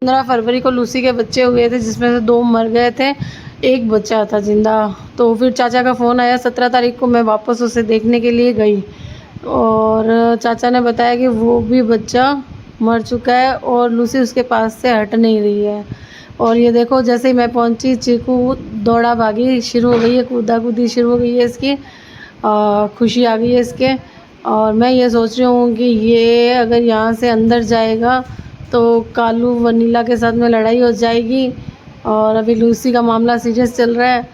15 फरवरी को लूसी के बच्चे हुए थे, जिसमें से 2 मर गए थे, 1 बचा था ज़िंदा। तो फिर चाचा का फ़ोन आया, 17 तारीख को मैं वापस उसे देखने के लिए गई और चाचा ने बताया कि वो भी बच्चा मर चुका है और लूसी उसके पास से हट नहीं रही है। और ये देखो, जैसे ही मैं पहुंची, चीकू दौड़ा भागी शुरू हो गई है, कूदा कूदी शुरू हो गई है इसकी। खुशी आ गई है इसके। और मैं ये सोच रही हूँ कि ये अगर यहाँ से अंदर जाएगा तो कालू वनीला के साथ में लड़ाई हो जाएगी। और अभी लूसी का मामला सीरियस चल रहा है,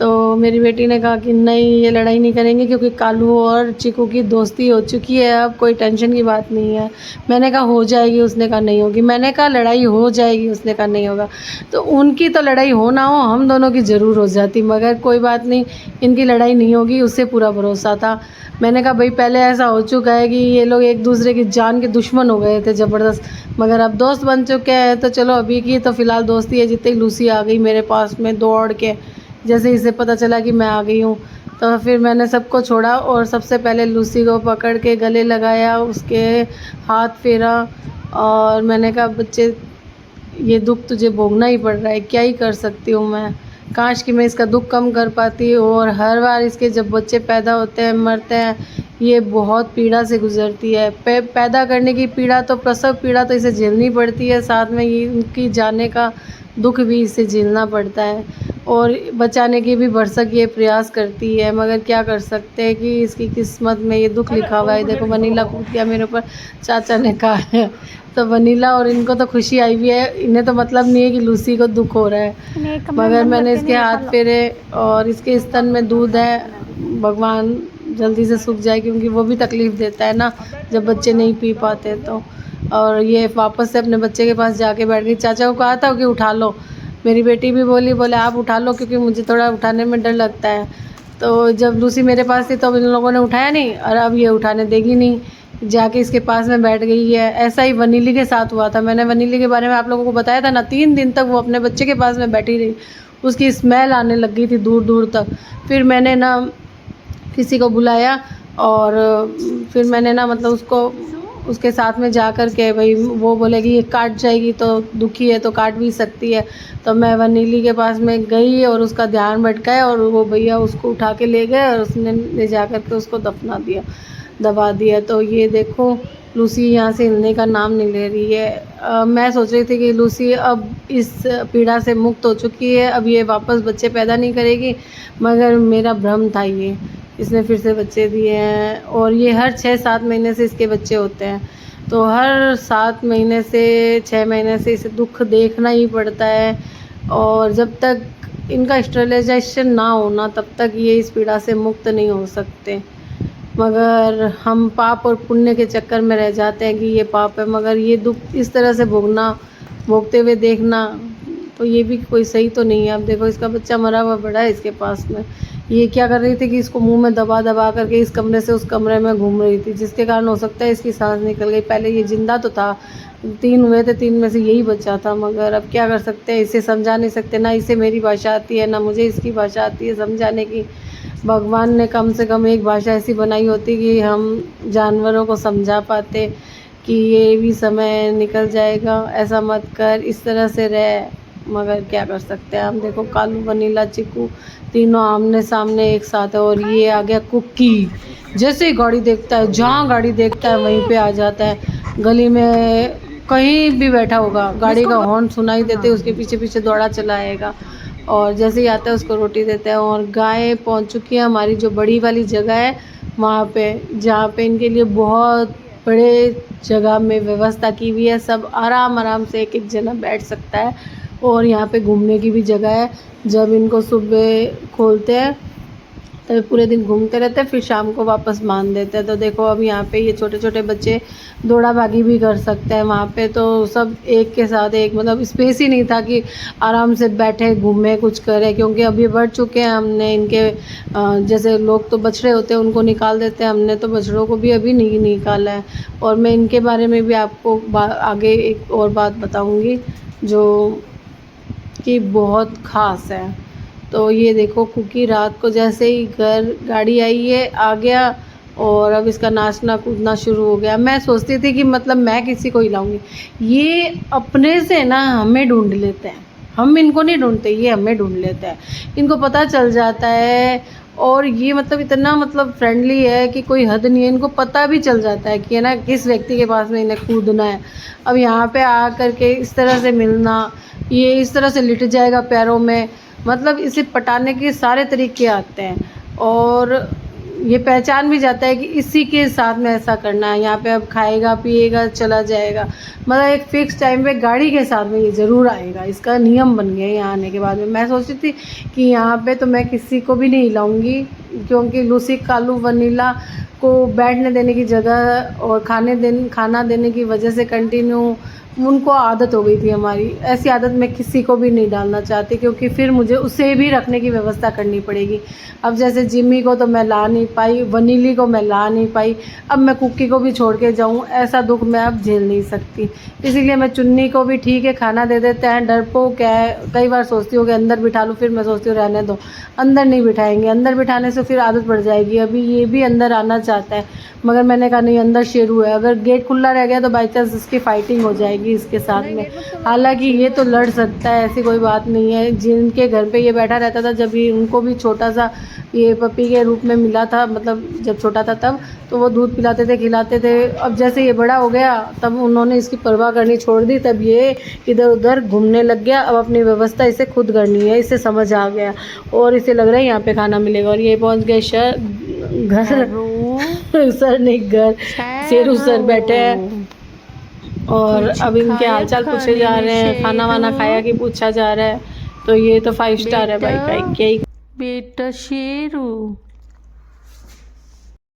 तो मेरी बेटी ने कहा कि नहीं, ये लड़ाई नहीं करेंगे क्योंकि कालू और चीकू की दोस्ती हो चुकी है, अब कोई टेंशन की बात नहीं है। मैंने कहा हो जाएगी, उसने कहा नहीं होगी। मैंने कहा लड़ाई हो जाएगी, उसने कहा नहीं होगा। तो उनकी तो लड़ाई हो ना हो, हम दोनों की ज़रूर हो जाती, मगर कोई बात नहीं, इनकी लड़ाई नहीं होगी, उससे पूरा भरोसा था। मैंने कहा भाई, पहले ऐसा हो चुका है कि ये लोग एक दूसरे की जान के दुश्मन हो गए थे ज़बरदस्त, मगर अब दोस्त बन चुके हैं। तो चलो, अभी की तो फ़िलहाल दोस्ती है। जितनी लूसी आ गई मेरे पास में दौड़ के, जैसे इसे पता चला कि मैं आ गई हूँ, तो फिर मैंने सबको छोड़ा और सबसे पहले लूसी को पकड़ के गले लगाया, उसके हाथ फेरा और मैंने कहा बच्चे, ये दुख तुझे भोगना ही पड़ रहा है, क्या ही कर सकती हूँ मैं। काश कि मैं इसका दुख कम कर पाती। और हर बार इसके जब बच्चे पैदा होते हैं, मरते हैं, ये बहुत पीड़ा से गुजरती है। पैदा करने की पीड़ा तो, प्रसव पीड़ा तो इसे झेलनी पड़ती है, साथ में ये उनकी जाने का दुख भी इसे झेलना पड़ता है। और बचाने की भी भरसक ये प्रयास करती है, मगर क्या कर सकते हैं कि इसकी किस्मत में ये दुख लिखा हुआ है। देखो, वनीला कूद गया मेरे ऊपर, चाचा ने कहा है। तो वनीला और इनको तो खुशी आई हुई है, इन्हें तो मतलब नहीं है कि लूसी को दुख हो रहा है। मगर मैंने इसके हाथ फेरे और इसके स्तन में दूध है, भगवान जल्दी से सूख जाए, क्योंकि वो भी तकलीफ़ देता है ना जब बच्चे नहीं पी पाते तो। और ये वापस से अपने बच्चे के पास जाके बैठ गई। चाचा को कहा था कि उठा लो, मेरी बेटी भी बोले आप उठा लो, क्योंकि मुझे थोड़ा उठाने में डर लगता है। तो जब लूसी मेरे पास थी तो इन लोगों ने उठाया नहीं, और अब ये उठाने देगी नहीं, जाके इसके पास में बैठ गई है। ऐसा ही वनीली के साथ हुआ था। मैंने वनीली के बारे में आप लोगों को बताया था ना, 3 दिन तक वो अपने बच्चे के पास में बैठी रही, उसकी स्मेल आने लग गई थी दूर दूर तक। फिर मैंने ना किसी को बुलाया और फिर मैंने ना मतलब उसको उसके साथ में जा कर के, भाई वो बोलेगी ये काट जाएगी तो दुखी है तो काट भी सकती है। तो मैं वनीली के पास में गई और उसका ध्यान भटकाया और वो भैया उसको उठा के ले गए और उसने ले जा कर के उसको दबा दिया। तो ये देखो, लूसी यहाँ से हिलने का नाम नहीं ले रही है। मैं सोच रही थी कि लूसी अब इस पीड़ा से मुक्त हो चुकी है, अब ये वापस बच्चे पैदा नहीं करेगी, मगर मेरा भ्रम था ये। इसने फिर से बच्चे दिए हैं और ये हर 6-7 महीने से इसके बच्चे होते हैं। तो हर 7 महीने से 6 महीने से इसे दुख देखना ही पड़ता है। और जब तक इनका स्टेरिलाइजेशन ना होना, तब तक ये इस पीड़ा से मुक्त नहीं हो सकते। मगर हम पाप और पुण्य के चक्कर में रह जाते हैं कि ये पाप है, मगर ये दुख इस तरह से भोगते हुए देखना, तो ये भी कोई सही तो नहीं है। अब देखो, इसका बच्चा मरा हुआ बड़ा है इसके पास में। ये क्या कर रही थी कि इसको मुंह में दबा दबा करके इस कमरे से उस कमरे में घूम रही थी, जिसके कारण हो सकता है इसकी सांस निकल गई। पहले ये जिंदा तो था, 3 हुए थे, 3 में से यही बचा था। मगर अब क्या कर सकते हैं, इसे समझा नहीं सकते, ना इसे मेरी भाषा आती है ना मुझे इसकी भाषा आती है समझाने की। भगवान ने कम से कम एक भाषा ऐसी बनाई होती कि हम जानवरों को समझा पाते कि ये भी समय निकल जाएगा, ऐसा मत कर, इस तरह से रह। मगर क्या कर सकते हैं हम। देखो, कालू, वनीला, चिकू तीनों आमने सामने एक साथ है। और ये आ गया कुकी, जैसे ही गाड़ी देखता है, जहाँ गाड़ी देखता है वहीं पे आ जाता है। गली में कहीं भी बैठा होगा, गाड़ी का हॉर्न सुनाई देते उसके पीछे पीछे दौड़ा चला आएगा। और जैसे ही आता है उसको रोटी देते हैं। और गाय पहुंच चुकी है हमारी जो बड़ी वाली जगह है वहाँ पे, जहाँ पे इनके लिए बहुत बड़े जगह में व्यवस्था की हुई है। सब आराम आराम से एक एक जना बैठ सकता है। और यहाँ पे घूमने की भी जगह है। जब इनको सुबह खोलते हैं तब पूरे दिन घूमते रहते हैं, फिर शाम को वापस बांध देते हैं। तो देखो, अब यहाँ पे ये छोटे छोटे बच्चे दौड़ा भागी भी कर सकते हैं। वहाँ पे तो सब एक के साथ एक, मतलब स्पेस ही नहीं था कि आराम से बैठे घूमें कुछ करें, क्योंकि अब ये बढ़ चुके हैं। हमने इनके जैसे लोग तो बछड़े होते हैं उनको निकाल देते हैं, हमने तो बछड़ों को भी अभी नहीं निकाला है। और मैं इनके बारे में भी आपको आगे एक और बात बताऊँगी जो कि बहुत ख़ास है। तो ये देखो, कुकी रात को जैसे ही गाड़ी आई है आ गया और अब इसका नाचना कूदना शुरू हो गया। मैं सोचती थी कि मतलब मैं किसी को हिलाऊंगी, ये अपने से ना हमें ढूंढ लेते हैं, हम इनको नहीं ढूंढते, ये हमें ढूंढ लेते हैं। इनको पता चल जाता है, और ये मतलब इतना मतलब फ्रेंडली है कि कोई हद नहीं है। इनको पता भी चल जाता है कि है ना किस व्यक्ति के पास में इन्हें कूदना है। अब यहाँ पे आ करके इस तरह से मिलना, ये इस तरह से लिट जाएगा पैरों में, मतलब इसे पटाने के सारे तरीके आते हैं। और ये पहचान भी जाता है कि इसी के साथ में ऐसा करना है। यहाँ पे अब खाएगा पिएगा चला जाएगा, मतलब एक फ़िक्स टाइम पे गाड़ी के साथ में ये ज़रूर आएगा। इसका नियम बन गया है यहाँ आने के बाद में। मैं सोचती थी कि यहाँ पे तो मैं किसी को भी नहीं हिलाऊंगी, क्योंकि लूसी कालू वनीला को बैठने देने की जगह और खाना देने की वजह से कंटिन्यू उनको आदत हो गई थी हमारी। ऐसी आदत मैं किसी को भी नहीं डालना चाहती, क्योंकि फिर मुझे उसे भी रखने की व्यवस्था करनी पड़ेगी। अब जैसे जिम्मी को तो मैं ला नहीं पाई, वनीली को मैं ला नहीं पाई, अब मैं कुक्की को भी छोड़ के जाऊँ, ऐसा दुख मैं अब झेल नहीं सकती। इसीलिए मैं चुन्नी को भी ठीक है खाना दे देते हैं, डरपोक है। कई बार सोचती हूँ कि अंदर बिठा लूँ, फिर मैं सोचती हूँ रहने दो, अंदर नहीं बिठाएंगे, अंदर बिठाने से फिर आदत पड़ जाएगी। अभी ये भी अंदर आना चाहता है, मगर मैंने कहा नहीं, अंदर शेरू है, अगर गेट खुला रह गया तो बाई चांस इसकी फाइटिंग हो जाएगी इसके साथ में। हालांकि ये तो लड़ सकता है, ऐसी कोई बात नहीं है। जिनके घर पे ये बैठा रहता था, जब ये उनको भी छोटा सा ये पपी के रूप में मिला था, मतलब जब छोटा था तब, तो वो दूध पिलाते थे खिलाते थे। अब जैसे ये बड़ा हो गया तब उन्होंने इसकी परवाह करनी छोड़ दी, तब ये इधर उधर घूमने लग गया। अब अपनी व्यवस्था इसे खुद करनी है, इसे समझ आ गया और इसे लग रहा है यहाँ पे खाना मिलेगा। और ये पहुँच गए घर सर नहीं घर, शेरू सर बैठे हैं और अब इनके हालचाल पूछे जा रहे हैं, खाना वाना खाया कि पूछा जा रहा है। तो ये तो 5 स्टार है भाई, क्या ही बेटा शेरू।